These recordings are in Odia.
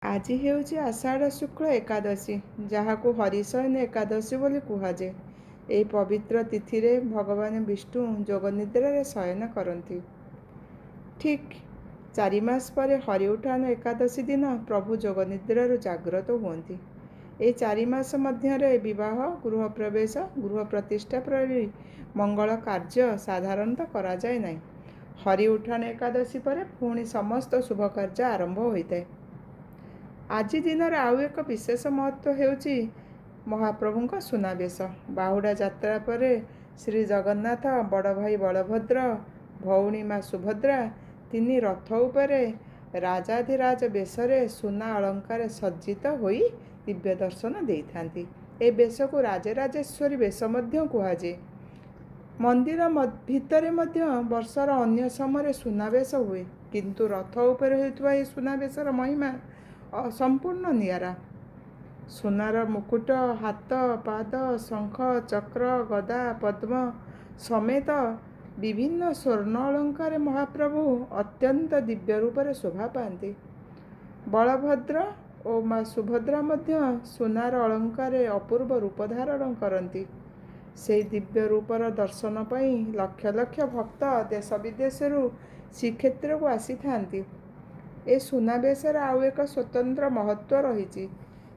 ଆଜି ହେଉଛି ଆଷାଢ଼ ଶୁକ୍ଳ ଏକାଦଶୀ, ଯାହାକୁ ହରିଶୟନ ଏକାଦଶୀ ବୋଲି କୁହାଯାଏ। ଏହି ପବିତ୍ର ତିଥିରେ ଭଗବାନ ବିଷ୍ଣୁ ଯୋଗନିଦ୍ରାରେ ଶୟନ କରନ୍ତି। ଠିକ୍ 4 ମାସ ପରେ ହରିଉଠାନ ଏକାଦଶୀ ଦିନ ପ୍ରଭୁ ଯୋଗନିଦ୍ରାରୁ ଜାଗ୍ରତ ହୁଅନ୍ତି। ଏହି 4 ମାସ ମଧ୍ୟରେ ବିବାହ, ଗୃହପ୍ରବେଶ, ଗୃହ ପ୍ରତିଷ୍ଠା ପରି ମଙ୍ଗଳ କାର୍ଯ୍ୟ ସାଧାରଣତଃ କରାଯାଏ ନାହିଁ। ହରିଉଠାନ ଏକାଦଶୀ ପରେ ପୁଣି ସମସ୍ତ ଶୁଭ କାର୍ଯ୍ୟ ଆରମ୍ଭ ହୋଇଥାଏ। ଆଜି ଦିନର ଆଉ ଏକ ବିଶେଷ ମହତ୍ତ୍ୱ ହେଉଛି ମହାପ୍ରଭୁଙ୍କ ସୁନାବେଶ। ବାହୁଡ଼ା ଯାତ୍ରା ପରେ ଶ୍ରୀ ଜଗନ୍ନାଥ, ବଡ଼ ଭାଇ ବଳଭଦ୍ର, ଭଉଣୀ ମା ସୁଭଦ୍ରା ତିନି ରଥ ଉପରେ ରାଜାଧିରାଜ ବେଶରେ ସୁନା ଅଳଙ୍କାରେ ସଜ୍ଜିତ ହୋଇ ଦିବ୍ୟ ଦର୍ଶନ ଦେଇଥାନ୍ତି। ଏ ବେଶକୁ ରାଜରାଜେଶ୍ୱରୀ ବେଶ ମଧ୍ୟ କୁହାଯାଏ। ମନ୍ଦିର ଭିତରେ ମଧ୍ୟ ବର୍ଷର ଅନ୍ୟ ସମୟରେ ସୁନାବେଶ ହୁଏ, କିନ୍ତୁ ରଥ ଉପରେ ହେଉଥିବା ଏହି ସୁନାବେଶର ମହିମା ସମ୍ପୂର୍ଣ୍ଣ ନିଆରା। ସୁନାର ମୁକୁଟ, ହାତ, ପାଦ, ଶଙ୍ଖ, ଚକ୍ର, ଗଦା, ପଦ୍ମ ସମେତ ବିଭିନ୍ନ ସ୍ୱର୍ଣ୍ଣ ଅଳଙ୍କାରରେ ମହାପ୍ରଭୁ ଅତ୍ୟନ୍ତ ଦିବ୍ୟ ରୂପରେ ଶୋଭା ପାଆନ୍ତି। ବଳଭଦ୍ର ଓ ମା ସୁଭଦ୍ରା ମଧ୍ୟ ସୁନାର ଅଳଙ୍କାରରେ ଅପୂର୍ବ ରୂପ ଧାରଣ କରନ୍ତି। ସେହି ଦିବ୍ୟ ରୂପର ଦର୍ଶନ ପାଇଁ ଲକ୍ଷ ଲକ୍ଷ ଭକ୍ତ ଦେଶ ବିଦେଶରୁ ଶ୍ରୀକ୍ଷେତ୍ରକୁ ଆସିଥାନ୍ତି। ଏ ସୁନାବେଶର ଆଉ ଏକ ସ୍ୱତନ୍ତ୍ର ମହତ୍ତ୍ୱ ରହିଛି।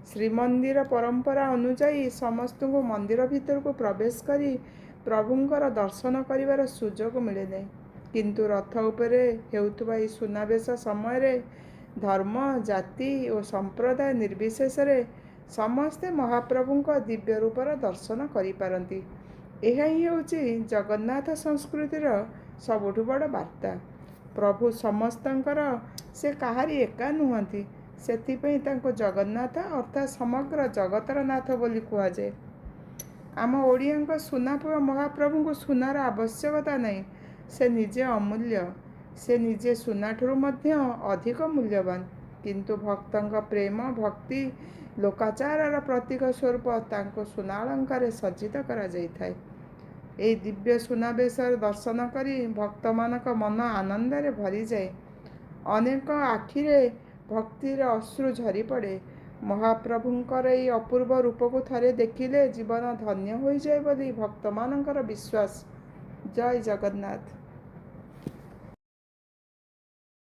ଶ୍ରୀମନ୍ଦିର ପରମ୍ପରା ଅନୁଯାୟୀ ସମସ୍ତଙ୍କୁ ମନ୍ଦିର ଭିତରକୁ ପ୍ରବେଶ କରି ପ୍ରଭୁଙ୍କର ଦର୍ଶନ କରିବାର ସୁଯୋଗ ମିଳେ ନାହିଁ, କିନ୍ତୁ ରଥ ଉପରେ ହେଉଥିବା ଏହି ସୁନାବେଶ ସମୟରେ ଧର୍ମ, ଜାତି ଓ ସମ୍ପ୍ରଦାୟ ନିର୍ବିଶେଷରେ ସମସ୍ତେ ମହାପ୍ରଭୁଙ୍କ ଦିବ୍ୟ ରୂପର ଦର୍ଶନ କରିପାରନ୍ତି। ଏହା ହିଁ ହେଉଛି ଜଗନ୍ନାଥ ସଂସ୍କୃତିର ସବୁଠୁ ବଡ଼ ବାର୍ତ୍ତା। ପ୍ରଭୁ ସମସ୍ତଙ୍କର, ସେ କାହାରି ଏକା ନୁହନ୍ତି। ସେଥିପାଇଁ ତାଙ୍କୁ ଜଗନ୍ନାଥ ଅର୍ଥାତ୍ ସମଗ୍ର ଜଗତର ନାଥ ବୋଲି କୁହାଯାଏ। ଆମ ଓଡ଼ିଆଙ୍କ ସୁନାପୁଅ ମହାପ୍ରଭୁଙ୍କୁ ସୁନାର ଆବଶ୍ୟକତା ନାହିଁ। ସେ ନିଜେ ଅମୂଲ୍ୟ। ସେ ନିଜେ ସୁନାଠାରୁ ମଧ୍ୟ ଅଧିକ ମୂଲ୍ୟବାନ। କିନ୍ତୁ ଭକ୍ତଙ୍କ ପ୍ରେମ, ଭକ୍ତି, ଲୋକାଚାରର ପ୍ରତୀକ ସ୍ୱରୂପ ତାଙ୍କୁ ସୁନା ଅଳଙ୍କାରରେ ସଜ୍ଜିତ କରାଯାଇଥାଏ। ଏହି ଦିବ୍ୟ ସୁନାବେଶର ଦର୍ଶନ କରି ଭକ୍ତମାନଙ୍କ ମନ ଆନନ୍ଦରେ ଭରିଯାଏ। ଅନେକ ଆଖିରେ ଭକ୍ତିର ଅଶ୍ରୁ ଝରିପଡ଼େ। ମହାପ୍ରଭୁଙ୍କର ଏହି ଅପୂର୍ବ ରୂପକୁ ଥରେ ଦେଖିଲେ ଜୀବନ ଧନ୍ୟ ହୋଇଯାଏ ବୋଲି ଭକ୍ତମାନଙ୍କର ବିଶ୍ୱାସ। ଜୟ ଜଗନ୍ନାଥ।